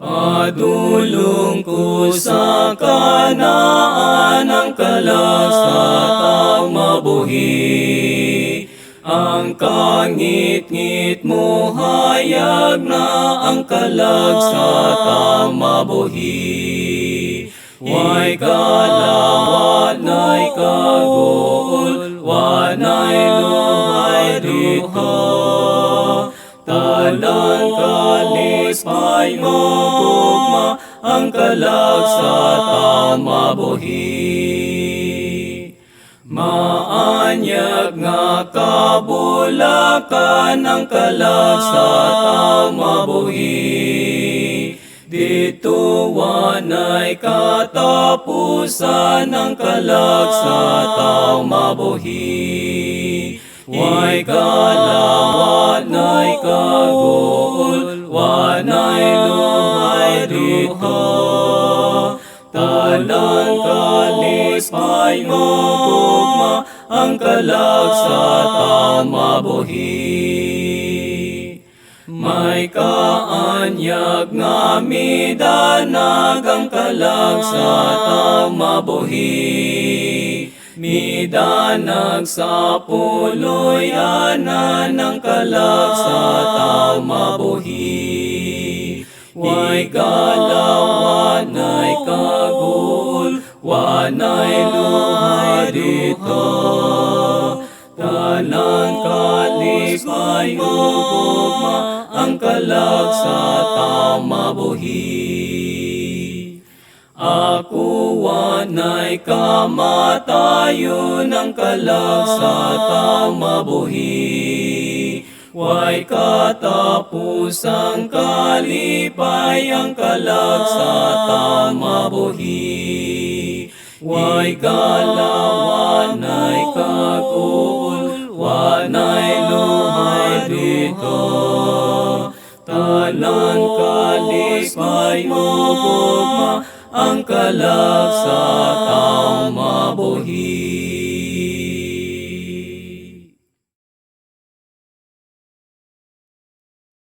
Padulong ko sa kanaan ang kalag sa taong mabuhi. Ang kangit-ngit mo hayag na ang kalag sa taong mabuhi. Way kalawan ay kagol, wanay luhay dito. Talang kalipay mo gugma ang kalag sa taong mabuhi. Maanyag nga kabulakan ang kalag sa taong mabuhi. Dito wanay katapusan ang kalag sa taong mabuhi. Way kalawan ay kagol, wanay luhay dito. Talang kalipay mo gugma ang kalag sa taong mabuhi. May kaanyag nga midanag ang kalag sa taong mabuhi. Midanag sa puloyanan ng kalag sa taong mabuhi. Way galawan ay kagul, wanay luhay dito. Talang kalipay mo gugma ang kalag sa taong mabuhi. Ako wanay kamatayon ang kalag sa taong mabuhi. Way katapusang kalipay ang kalag sa taong mabuhi. Way galawan ay kagul, wanay luhay dito. Talang kalipay mo gugma ang kalag sa taong mabuhi.